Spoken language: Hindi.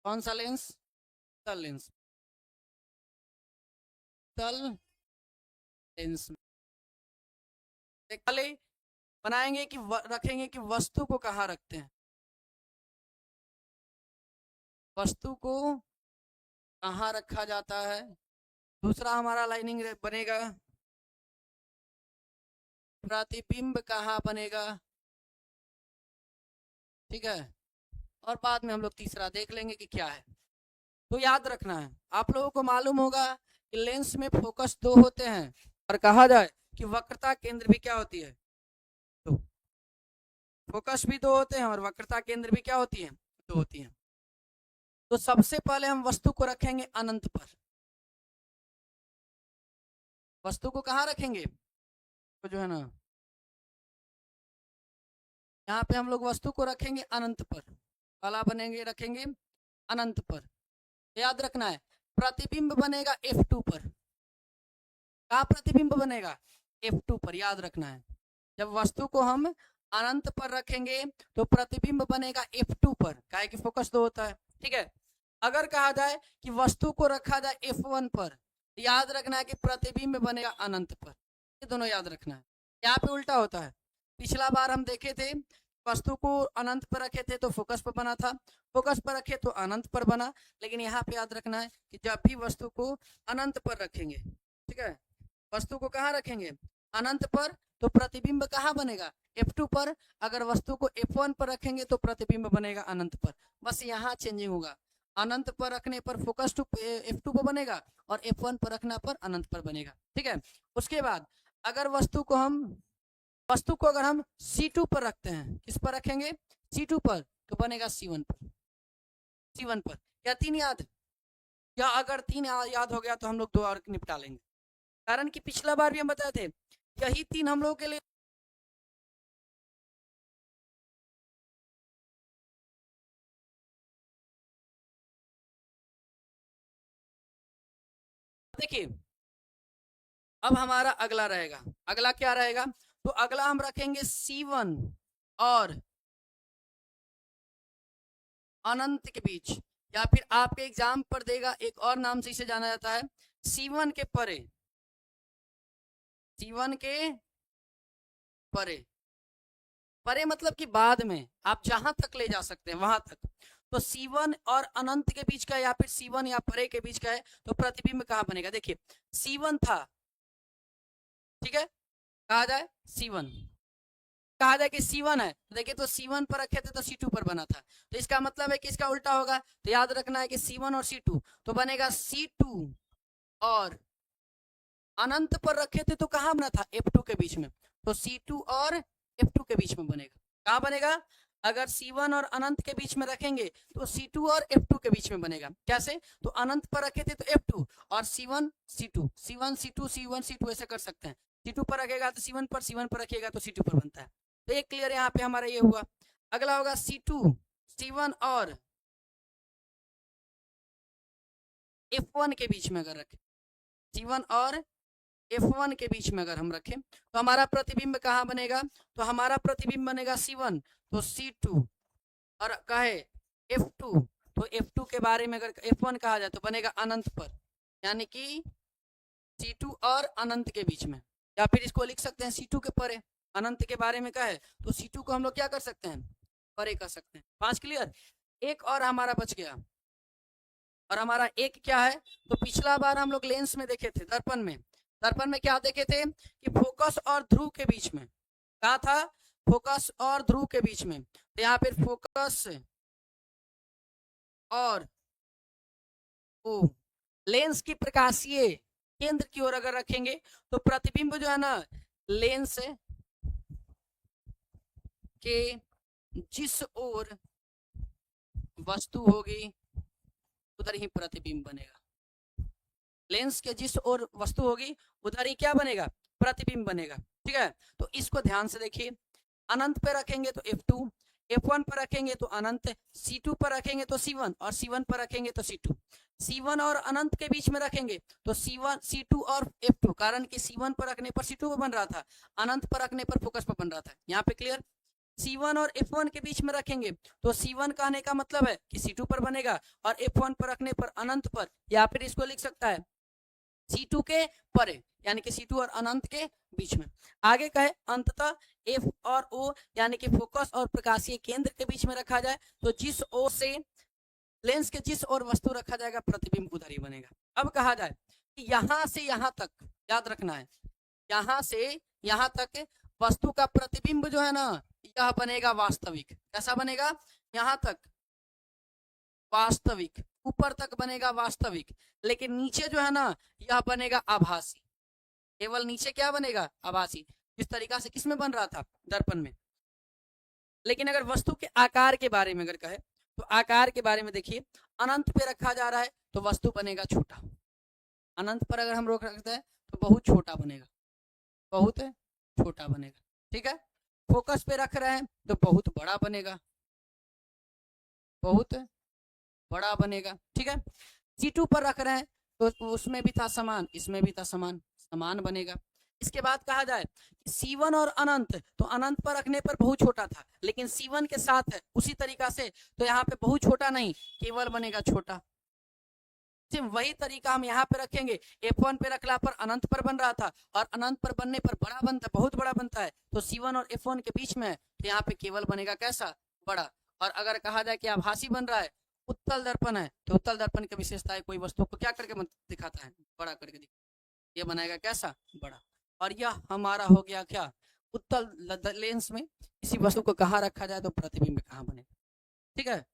कौन सा लेंस? तल लेंस। तल लेंस में बनाएंगे कि रखेंगे कि वस्तु को कहाँ रखते हैं, वस्तु को कहाँ रखा जाता है। दूसरा हमारा लाइनिंग बनेगा प्रतिबिंब कहाँ बनेगा, ठीक है। और बाद में हम लोग तीसरा देख लेंगे कि क्या है। तो याद रखना है, आप लोगों को मालूम होगा कि लेंस में फोकस 2 होते हैं और कहा जाए कि वक्रता केंद्र भी क्या होती है, तो फोकस भी 2 होते हैं और वक्रता केंद्र भी क्या होती है, 2 होती है। तो सबसे पहले हम वस्तु को रखेंगे अनंत पर। वस्तु को कहाँ रखेंगे, तो जो है ना यहाँ पे हम लोग वस्तु को रखेंगे अनंत पर। काला बनेंगे, रखेंगे अनंत पर। याद रखना है प्रतिबिंब बनेगा F2 पर। कहाँ प्रतिबिंब बनेगा, F2 पर। याद रखना है जब वस्तु को हम अनंत पर रखेंगे तो प्रतिबिंब बनेगा F2 पर, काहे कि फोकस 2 होता है, ठीक है। अगर कहा जाए कि वस्तु को रखा जाए F1 पर, याद रखना है कि प्रतिबिंब बनेगा अनंत पर। ये दोनों याद रखना है। यहाँ पे उल्टा होता है। पिछला बार हम देखे थे वस्तु को अनंत पर रखे थे तो फोकस पर बना था, फोकस पर रखे तो अनंत पर बना। लेकिन यहाँ पे याद रखना है कि जब भी वस्तु को अनंत पर रखेंगे, ठीक है, वस्तु को कहाँ रखेंगे अनंत पर, तो प्रतिबिंब कहाँ बनेगा F2 पर। अगर वस्तु को F1 पर रखेंगे तो प्रतिबिंब बनेगा अनंत पर। बस यहाँ चेंजिंग होगा, अनंत पर रखने पर फोकस टू F2 पर बनेगा और F1 पर रखना पर अनंत पर बनेगा, ठीक है। उसके बाद अगर वस्तु को अगर हम C2 पर रखते हैं, किस पर रखेंगे, C2 पर, तो बनेगा C1 पर। C1 पर क्या 3 याद, या अगर 3 याद हो गया तो हम लोग 2 और निपटा लेंगे। कारण कि पिछला बार भी हम बताए थे यही 3 हम लोगों के लिए देखिए। अब हमारा अगला रहेगा, अगला क्या रहेगा, तो अगला हम रखेंगे C1 और अनंत के बीच, या फिर आपके एग्जाम पर देगा एक और नाम से इसे जाना जाता है C1 के परे। C1 के परे, परे मतलब कि बाद में आप जहां तक ले जा सकते हैं वहां तक। तो C1 और अनंत के बीच का या फिर C1 या परे के बीच का है, तो प्रतिबिंब कहां बनेगा, देखिए C1 था, ठीक है, कहा जाए C1, कहा जाए कि C1 है, देखिए तो C1 पर रखे थे तो C2 पर बना था। तो इसका मतलब है कि इसका उल्टा होगा। तो याद रखना है कि C1 और C2, तो बनेगा C2 और अनंत पर रखे थे तो कहां बना था, F2 के बीच में। तो C2 और F2 के बीच में बनेगा। कहां बनेगा, अगर C1 और अनंत के बीच में रखेंगे तो C2 और F2 के बीच में बनेगा। कैसे, तो अनंत पर रखे थे तो F2 और C1 C2, C1 C2 C1 C2 ऐसे कर सकते हैं। C2 पर रखेगा तो C1 पर, C1 पर रखेगा तो C2 पर बनता है। तो एक क्लियर यहाँ पे हमारा ये हुआ। अगला होगा C2 C1 और F1 के बीच में अगर रखें, C1 और F1 के बीच में अगर हम रखें तो हमारा प्रतिबिंब कहाँ बनेगा, तो हमारा प्रतिबिंब बनेगा C1 तो C2 और कहे F2 तो F2 के बारे में अगर F1 कहा जाए तो बनेगा अनंत पर, यानी कि C2 और अनंत के बीच में। या फिर इसको लिख सकते हैं C2 के परे, अनंत के बारे में कहे तो C2 को हम लोग क्या कर सकते हैं, परे कर सकते हैं। 5 क्लियर। एक और हमारा बच गया, और हमारा एक क्या है, तो पिछला बार हम लोग लेंस में देखे थे, दर्पण में। दर्पण में क्या देखे थे कि फोकस और ध्रुव के बीच में, कहा था फोकस और ध्रुव के बीच में। तो यहाँ पे फोकस और ओ लेंस की प्रकाशीय केंद्र की ओर अगर रखेंगे तो प्रतिबिंब जो है ना लेंस के जिस ओर वस्तु होगी उधर ही प्रतिबिंब बनेगा। लेंस के जिस ओर वस्तु होगी उधर ही क्या बनेगा, प्रतिबिंब बनेगा, ठीक है। तो इसको ध्यान से देखिए, अनंत पे रखेंगे तो F2, F1 पर रखेंगे तो अनंत, C2 पर रखेंगे तो C1 और C1 पर रखेंगे तो C2। C1 और अनंत के बीच में रखेंगे तो C1 C2 और F2, कारण कि C1 पर रखने पर C2 पर बन रहा था, अनंत पर रखने पर फोकस पर बन रहा था। यहाँ पे क्लियर। C1 और F1 के बीच में रखेंगे तो C1 कहने का मतलब है कि C2 पर बनेगा, और F1 पर रखने पर अनंत पर, या फिर इसको लिख सकता है C2 के परे, यानी कि C2 और अनंत के बीच में। आगे कहे अंततः F और O यानी कि फोकस और प्रकाशीय केंद्र के बीच में रखा जाए तो जिस ओर से लेंस के जिस ओर वस्तु रखा जाएगा प्रतिबिंब उधर ही बनेगा। अब कहा जाए कि यहां से यहां तक, याद रखना है, यहां से यहां तक वस्तु का प्रतिबिंब जो है ना यह बनेगा वास्तविक। कैसा बनेगा? यहां तक वास्तविक, ऊपर तक बनेगा वास्तविक, लेकिन नीचे जो है ना यह बनेगा आभासी। केवल नीचे क्या बनेगा? आभासी। इस तरीका से किसमें बन रहा था? दर्पण में। लेकिन अगर वस्तु के आकार के बारे में अगर कहे तो आकार के बारे में देखिए, अनंत पे रखा जा रहा है तो वस्तु बनेगा छोटा। अनंत पर अगर हम रोक रखते हैं तो बहुत छोटा बनेगा, बहुत छोटा बनेगा। ठीक है। फोकस पे रख रहे हैं तो बहुत बड़ा बनेगा, बहुत बड़ा बनेगा। ठीक है। C2 पर रख रहे हैं तो उसमें भी था समान, इसमें भी था समान, समान बनेगा। इसके बाद कहा जाए C1 और अनंत, तो अनंत पर रखने पर बहुत छोटा था, लेकिन C1 के साथ है उसी तरीका से तो यहाँ पे बहुत छोटा नहीं, केवल बनेगा छोटा। वही तरीका हम यहाँ पे रखेंगे। F1 पे रखला पर अनंत पर बन रहा था, और अनंत पर बनने पर बड़ा बनता, बहुत बड़ा बनता है, तो C1 और F1 के बीच में तो यहाँ पे केवल बनेगा कैसा? बड़ा। और अगर कहा जाए कि आभासी बन रहा है, उत्तल दर्पण है, तो उत्तल दर्पण की विशेषता है कोई वस्तु को क्या करके दिखाता है? बड़ा करके ये बनाएगा कैसा? बड़ा। और यह हमारा हो गया क्या? उत्तल लेंस में किसी वस्तु को कहाँ रखा जाए तो प्रतिबिंब कहाँ बनेगा। ठीक है।